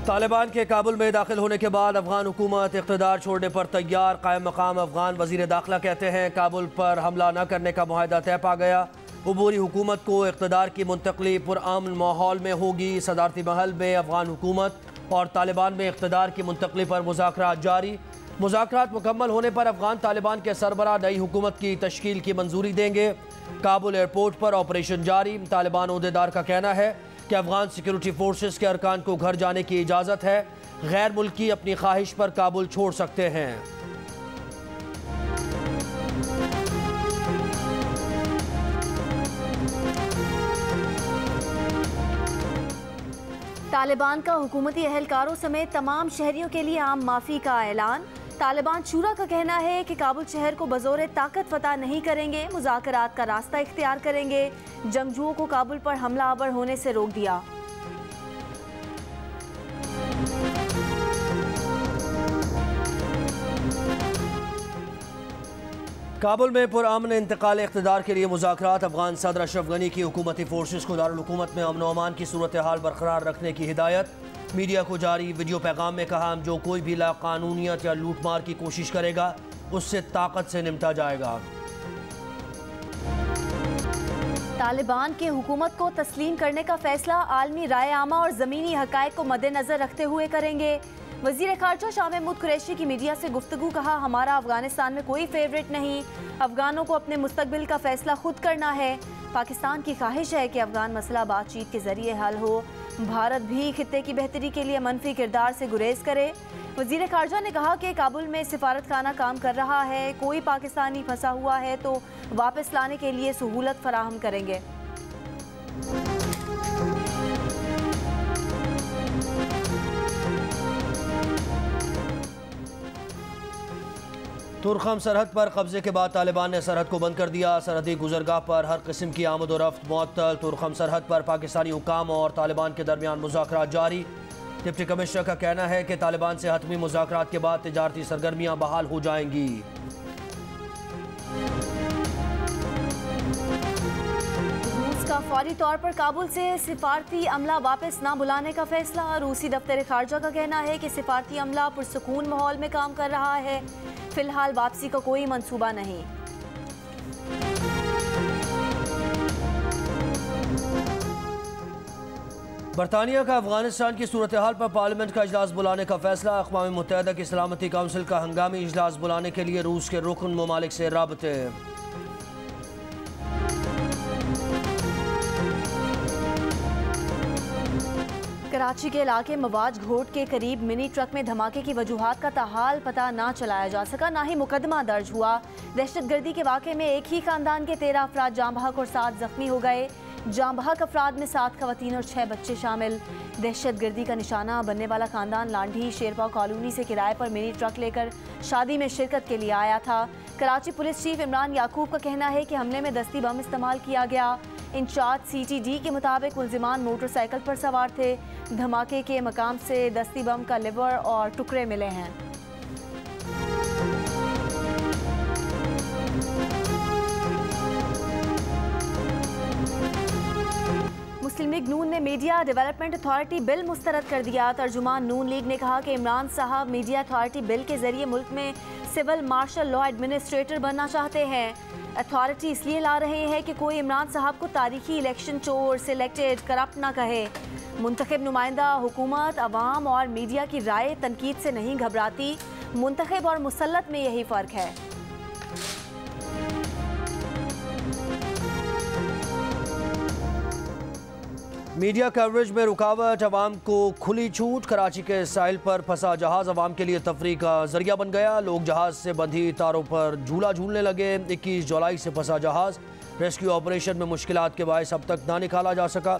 तालिबान के काबुल में दाखिल होने के बाद अफगान हुकूमत इक़्तिदार छोड़ने पर तैयार। कायम मकाम अफगान वज़ीर दाखिला कहते हैं काबुल पर हमला न करने का मुआहदा तय पा गया। अबूरी हुकूमत को इक़्तिदार की मुंतकली पुरअमन माहौल में होगी। सदारती महल में अफगान हुकूमत और तालिबान में इक़्तिदार की मुंतकली पर मुज़ाकरात जारी। मुज़ाकरात मुकम्मल होने पर अफगान तालिबान के सरबराह नई हुकूमत की तश्कील की मंजूरी देंगे। काबुल एयरपोर्ट पर ऑपरेशन जारी। तालिबान ओहदेदार का कहना है कि अफगान सिक्योरिटी फोर्सेस के अरकान को घर जाने की इजाज़त है। गैर मुल्की अपनी ख्वाहिश पर काबुल छोड़ सकते हैं। तालिबान का हुकूमती अहलकारों समेत तमाम शहरियों के लिए आम माफ़ी का ऐलान। तालिबान शूरा का कहना है कि काबुल शहर को बज़ोर ताकत फतह नहीं करेंगे, मुज़ाकरात का रास्ता इख्तियार करेंगे। जंगजुओं को काबुल पर हमला आवर होने से रोक दिया। काबुल में पुरअमन इंतकाल इक़्तिदार के लिए मुज़ाकरात। अफगान सदर अशरफ गनी की हुकूमती फोर्सेस को दारुल हुकूमत में अमन व अमान की सूरत हाल बरकरार रखने की हिदायत। मीडिया को जारी वीडियो पैगाम में कहा, जो कोई भी लाकानूनियत या लूटमार की कोशिश करेगा उससे ताकत से निपटा जाएगा। तालिबान के हुकूमत को तस्लीम करने का फैसला आलमी राय आमा और ज़मीनी हक़ाइक़ को मद्देनज़र रखते हुए करेंगे। वज़ीर ख़ारजा शाह महमूद कुरैशी की मीडिया से गुफ्तगू। कहा, हमारा अफगानिस्तान में कोई फेवरेट नहीं, अफगानों को अपने मुस्तकबिल का फैसला खुद करना है। पाकिस्तान की ख्वाहिश है कि अफगान मसला बातचीत के ज़रिए हल हो। भारत भी खित्ते की बेहतरी के लिए मनफी किरदार से गुरेज करे। वज़ीर ख़ारजा ने कहा कि काबुल में सिफारत खाना काम कर रहा है, कोई पाकिस्तानी फंसा हुआ है तो वापस लाने के लिए सहूलत फराहम करेंगे। तुर्खम सरहद पर कब्जे के बाद तालिबान ने सरहद को बंद कर दिया। सरहदी गुजरगाह पर हर किस्म की आमद व रफ्त मुअत्तल। तुर्खम सरहद पर पाकिस्तानी हुकाम और तालिबान के दरमियान मुज़ाकरात जारी। डिप्टी कमिश्नर का कहना है कि तालिबान से हतमी मुज़ाकरात के बाद तिजारती सरगर्मियाँ बहाल हो जाएंगी। रूस का फौरी तौर पर काबुल से सिफारती अमला वापस ना बुलाने का फैसला। रूसी दफ्तर खारजा का कहना है कि सिफारती अमला पुरसुकून माहौल में काम कर रहा है, फिलहाल वापसी का कोई मंसूबा नहीं। बरतानिया का अफगानिस्तान की सूरत हाल पर पार्लियामेंट का इजलास बुलाने का फैसला। अक़वाम मुत्तहिदा की सलामती काउंसिल का हंगामी इजलास बुलाने के लिए रूस के रुकन ममालिक से राबते। कराची के इलाके मवाज घोट के करीब मिनी ट्रक में धमाके की वजूहात का ताहाल पता ना चलाया जा सका, ना ही मुकदमा दर्ज हुआ। दहशतगर्दी के वाक़े में एक ही खानदान के 13 अफराद जाँ बहक और 7 जख्मी हो गए। जाँ बहक अफराद में 7 खवातीन और 6 बच्चे शामिल। दहशतगर्दी का निशाना बनने वाला खानदान लांढी शेरपा कॉलोनी से किराए पर मिनी ट्रक लेकर शादी में शिरकत के लिए आया था। कराची पुलिस चीफ इमरान याकूब का कहना है कि हमले में दस्ती बम इस्तेमाल किया गया। इंचार्ज CTD के मुताबिक मुल्जिमान मोटरसाइकिल पर सवार थे। धमाके के मकाम से दस्ती बम का लिवर और टुकड़े मिले हैं। मुस्लिम लीग नून ने मीडिया डेवलपमेंट अथॉरिटी बिल मुस्तरद कर दिया। तर्जुमान नून लीग ने कहा कि इमरान साहब मीडिया अथॉरिटी बिल के जरिए मुल्क में सिविल मार्शल लॉ एडमिनिस्ट्रेटर बनना चाहते हैं। अथॉरिटी इसलिए ला रहे हैं कि कोई इमरान साहब को तारीखी इलेक्शन चोर, सिलेक्टेड, करप्ट ना कहे। मुंतखब नुमाइंदा हुकूमत, अवाम और मीडिया की राय तनकीद से नहीं घबराती। मुंतखब और मुसल्लत में यही फ़र्क है। मीडिया कवरेज में रुकावट, अवाम को खुली छूट। कराची के साहिल पर फंसा जहाज़ अवाम के लिए तफरीह का जरिया बन गया। लोग जहाज़ से बंधी तारों पर झूला झूलने लगे। 21 जुलाई से फंसा जहाज़। रेस्क्यू ऑपरेशन में मुश्किलात के बायस अब तक ना निकाला जा सका।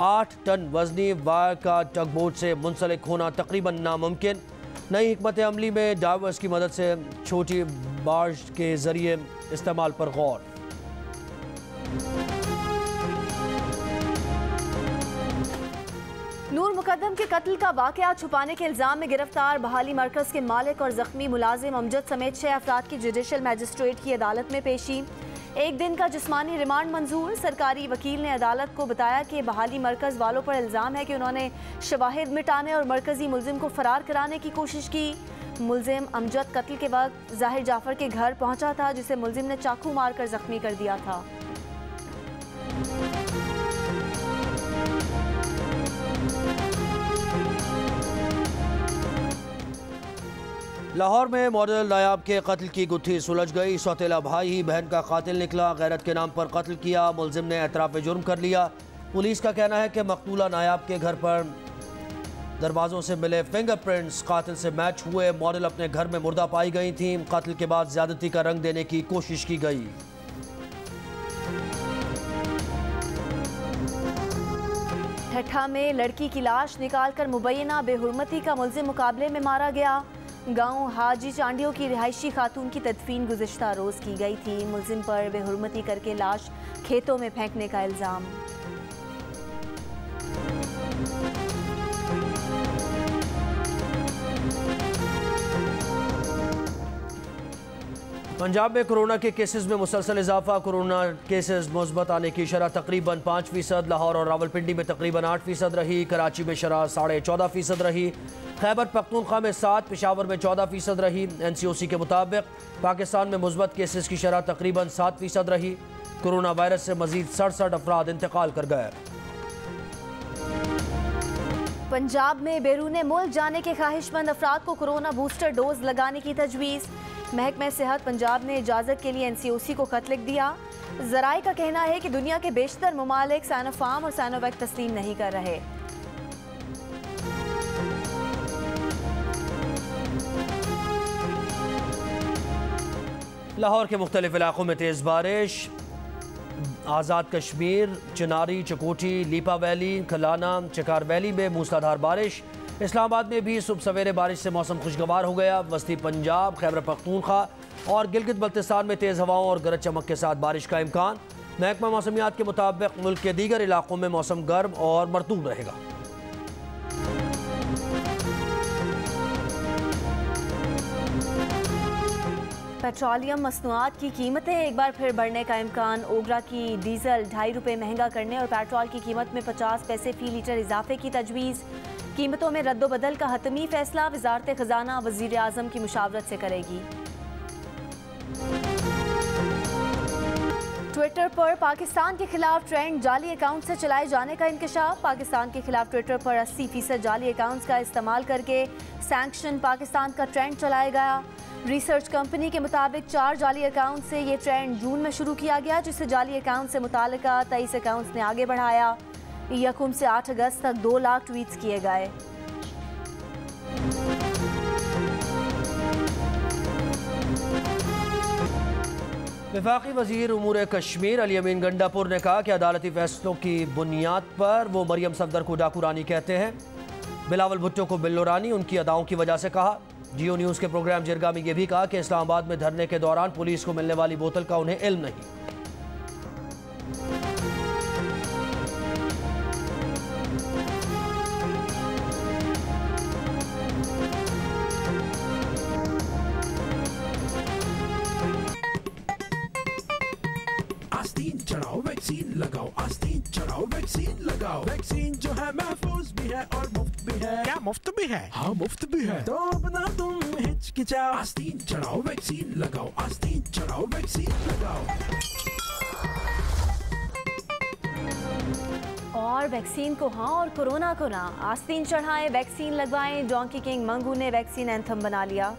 8 टन वजनी वायर का टगबोट से मुंसलिक होना तकरीबन नामुमकिन। नई हिकमत अमली में डाइवर्स की मदद से छोटी बार्ज के जरिए इस्तेमाल पर गौर। नूर मुकद्दम के कत्ल का वाकया छुपाने के इल्जाम में गिरफ्तार बहाली मरकज के मालिक और जख्मी मुलाजिम अमजद समेत 6 अफराद की जुडिशल मजिस्ट्रेट की अदालत में पेशी। एक दिन का जिस्मानी रिमांड मंजूर। सरकारी वकील ने अदालत को बताया कि बहाली मरकज वालों पर इल्ज़ाम है कि उन्होंने शवाहिद मिटाने और मरकजी मुलजिम को फरार कराने की कोशिश की। मुलजिम अमजद कत्ल के वक्त जाहिर जाफर के घर पहुंचा था, जिसे मुलजिम ने चाकू मारकर जख्मी कर दिया था। लाहौर में मॉडल नायाब के कत्ल की गुत्थी सुलझ गई। सौतेला भाई ही बहन का कातिल निकला। गैरत के नाम पर कत्ल किया। मुलजिम ने एतराफ़ जुर्म कर लिया। पुलिस का कहना है कि मकतूला नायाब के घर पर दरवाज़ों से मिले फिंगरप्रिंट्स कातिल से मैच हुए। मॉडल अपने घर में मुर्दा पाई गई थी। कत्ल के बाद ज्यादती का रंग देने की कोशिश की गई। ठट्ठा में लड़की की लाश निकालकर मुबैना बेहुरमती का मुलजिम मुकाबले में मारा गया। गांव हाजी चांडियों की रिहायशी खातून की तदफीन गुज़िश्ता रोज़ की गई थी। मुलजिम पर बेहुरमती करके लाश खेतों में फेंकने का इल्ज़ाम। पंजाब में कोरोना के केसेस में मुसलसल इजाफा। कोरोना केसेस मुस्बत आने की शरह तकरीबन 5%। लाहौर और रावलपिंडी में तकरीबन 8% रही। कराची में शरह 14.5% रही। खैबर पख्तूनख्वा में 7, पेशावर में 14% रही। NCOC के मुताबिक पाकिस्तान में मुस्बत केसेस की शरह तकरीबन 7% रही। कोरोना वायरस से मजीद 67 अफराद इंतकाल कर गए। पंजाब में बैरून मुल्क जाने के ख्वाहिशमंद अफराद को कोरोना बूस्टर डोज लगाने की तजवीज़। महकमा सेहत पंजाब ने इजाज़त के लिए NCOC को खत लिख दिया। ज़राए का कहना है कि दुनिया के बेशतर ममालिक साइनोफार्म और साइनोवैक तस्लीम नहीं कर रहे। लाहौर के मुख्तलिफ इलाकों में तेज़ बारिश। आज़ाद कश्मीर, चिनारी, चकोटी, लीपा वैली, खलाना, चकार वैली में मूसलाधार बारिश। इस्लामाबाद में भी सुबह सवेरे बारिश से मौसम खुशगवार हो गया। वस्ती पंजाब, खैबर पख्तूनख्वा और गिलगित बल्तिस्तान में तेज़ हवाओं और गरज चमक के साथ बारिश का इम्कान। महकमा मौसमियात के मुताबिक मुल्क के दीगर इलाकों में मौसम गर्म और मरतूब रहेगा। पेट्रोलियम मसनूआत की कीमतें एक बार फिर बढ़ने का इम्कान। ओगरा की डीजल 2.5 रुपये महंगा करने और पेट्रोल की कीमत में 50 पैसे फी लीटर इजाफे की तजवीज़। कीमतों में रद्दोबदल का हतमी फैसला वज़ारत ख़ज़ाना वज़ीर आज़म की मुशावरत से करेगी। ट्विटर पर पाकिस्तान के खिलाफ ट्रेंड जाली अकाउंट से चलाए जाने का इंकशाफ। पाकिस्तान के खिलाफ ट्विटर पर 80% जाली अकाउंट्स का इस्तेमाल करके सैंक्शन पाकिस्तान का ट्रेंड चलाया गया। रिसर्च कंपनी के मुताबिक 4 जाली अकाउंट से ये ट्रेंड जून में शुरू किया गया, जिससे जाली अकाउंट से मुतालिका 23 अकाउंट्स ने आगे बढ़ाया। यकम से 8 अगस्त तक 2 लाख ट्वीट्स किए गए। वफाकी वजीर उमूर कश्मीर अली अमीन गंडापुर ने कहा कि अदालती फैसलों की बुनियाद पर वो मरियम सफदर को डाकू रानी कहते हैं। बिलावल भुट्टो को बिल्लो रानी उनकी अदाओं की वजह से कहा। जियो न्यूज़ के प्रोग्राम जिरगा में यह भी कहा कि इस्लामाबाद में धरने के दौरान पुलिस को मिलने वाली बोतल का उन्हें इल्म नहीं। आस्तीन चढ़ाओ वैक्सीन लगाओ, आस्तीन चढ़ाओ वैक्सीन लगाओ। वैक्सीन जो है महफूज भी है और मुफ्त भी है। क्या मुफ्त भी है? हाँ मुफ्त भी है। तो अपना तुम हिचकिचाओ, आस्तीन चढ़ाओ वैक्सीन लगाओ, आस्तीन चढ़ाओ वैक्सीन लगाओ। और वैक्सीन को हाँ और कोरोना को ना। आस्तीन चढ़ाएं, वैक्सीन लगवाएं। डोंकी किंग मंगू ने वैक्सीन एंथम बना लिया।